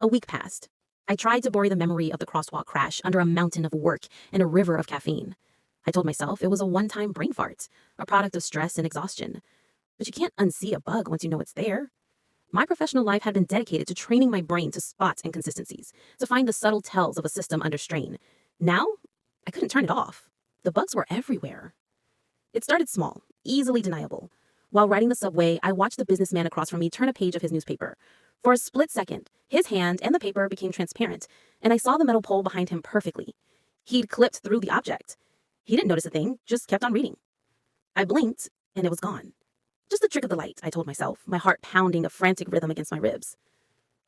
A week passed. I tried to bury the memory of the crosswalk crash under a mountain of work and a river of caffeine. I told myself it was a one-time brain fart, a product of stress and exhaustion. But you can't unsee a bug once you know it's there. My professional life had been dedicated to training my brain to spot inconsistencies, to find the subtle tells of a system under strain. Now, I couldn't turn it off. The bugs were everywhere. It started small, easily deniable. While riding the subway, I watched the businessman across from me turn a page of his newspaper. For a split second, his hand and the paper became transparent, and I saw the metal pole behind him perfectly. He'd clipped through the object. He didn't notice a thing, just kept on reading. I blinked, and it was gone. Just the trick of the light, I told myself, my heart pounding a frantic rhythm against my ribs.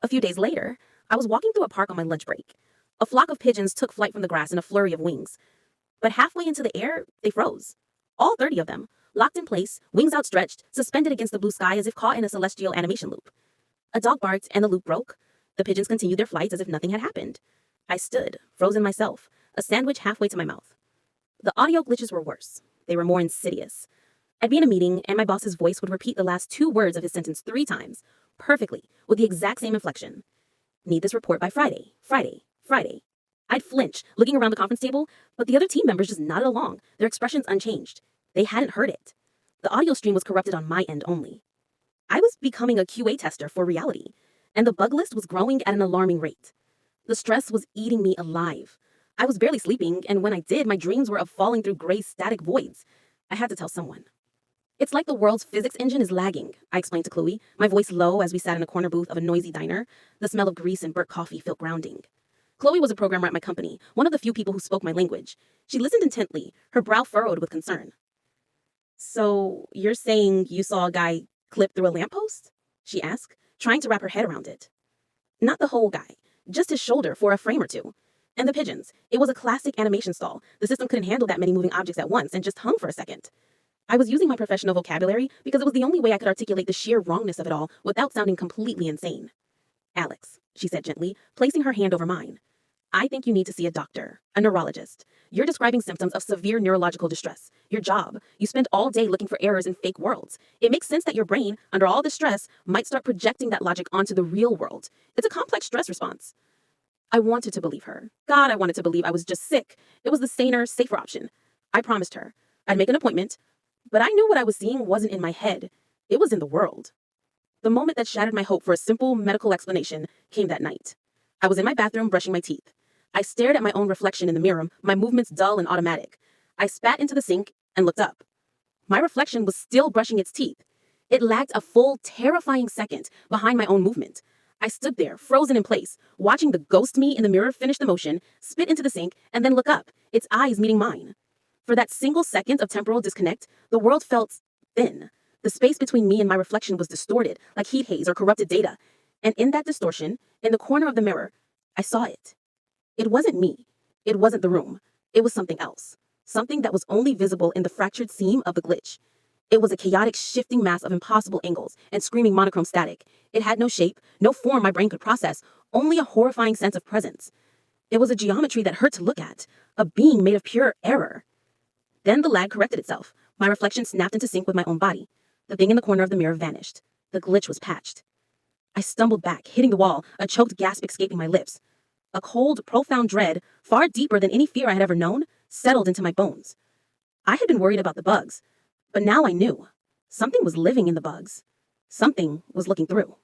A few days later, I was walking through a park on my lunch break. A flock of pigeons took flight from the grass in a flurry of wings. But halfway into the air, they froze. All 30 of them, locked in place, wings outstretched, suspended against the blue sky as if caught in a celestial animation loop. A dog barked and the loop broke. The pigeons continued their flights as if nothing had happened. I stood, frozen myself, a sandwich halfway to my mouth. The audio glitches were worse. They were more insidious. I'd be in a meeting, and my boss's voice would repeat the last 2 words of his sentence 3 times, perfectly, with the exact same inflection. Need this report by Friday, Friday, Friday. I'd flinch, looking around the conference table, but the other team members just nodded along, their expressions unchanged. They hadn't heard it. The audio stream was corrupted on my end only. I was becoming a QA tester for reality, and the bug list was growing at an alarming rate. The stress was eating me alive. I was barely sleeping, and when I did, my dreams were of falling through gray static voids. I had to tell someone. It's like the world's physics engine is lagging, I explained to Chloe, my voice low as we sat in a corner booth of a noisy diner. The smell of grease and burnt coffee felt grounding. Chloe was a programmer at my company, one of the few people who spoke my language. She listened intently, her brow furrowed with concern. So, you're saying you saw a guy clip through a lamppost? She asked, trying to wrap her head around it. Not the whole guy, just his shoulder for a frame or two. And the pigeons. It was a classic animation stall. The system couldn't handle that many moving objects at once and just hung for a second. I was using my professional vocabulary because it was the only way I could articulate the sheer wrongness of it all without sounding completely insane. Alex, she said gently, placing her hand over mine. I think you need to see a doctor, a neurologist. You're describing symptoms of severe neurological distress. Your job, you spend all day looking for errors in fake worlds. It makes sense that your brain, under all this stress, might start projecting that logic onto the real world. It's a complex stress response. I wanted to believe her. God, I wanted to believe I was just sick. It was the saner, safer option. I promised her. I'd make an appointment. But I knew what I was seeing wasn't in my head. It was in the world. The moment that shattered my hope for a simple medical explanation came that night. I was in my bathroom brushing my teeth. I stared at my own reflection in the mirror, my movements dull and automatic. I spat into the sink and looked up. My reflection was still brushing its teeth. It lagged a full, terrifying second behind my own movement. I stood there, frozen in place, watching the ghost me in the mirror finish the motion, spit into the sink, and then look up, its eyes meeting mine. For that single second of temporal disconnect, the world felt thin. The space between me and my reflection was distorted, like heat haze or corrupted data. And in that distortion, in the corner of the mirror, I saw it. It wasn't me. It wasn't the room. It was something else. Something that was only visible in the fractured seam of the glitch. It was a chaotic, shifting mass of impossible angles and screaming monochrome static. It had no shape, no form my brain could process, only a horrifying sense of presence. It was a geometry that hurt to look at, a being made of pure error. Then the lag corrected itself. My reflection snapped into sync with my own body. The thing in the corner of the mirror vanished. The glitch was patched. I stumbled back, hitting the wall, a choked gasp escaping my lips. A cold, profound dread, far deeper than any fear I had ever known, settled into my bones. I had been worried about the bugs, but now I knew. Something was living in the bugs. Something was looking through.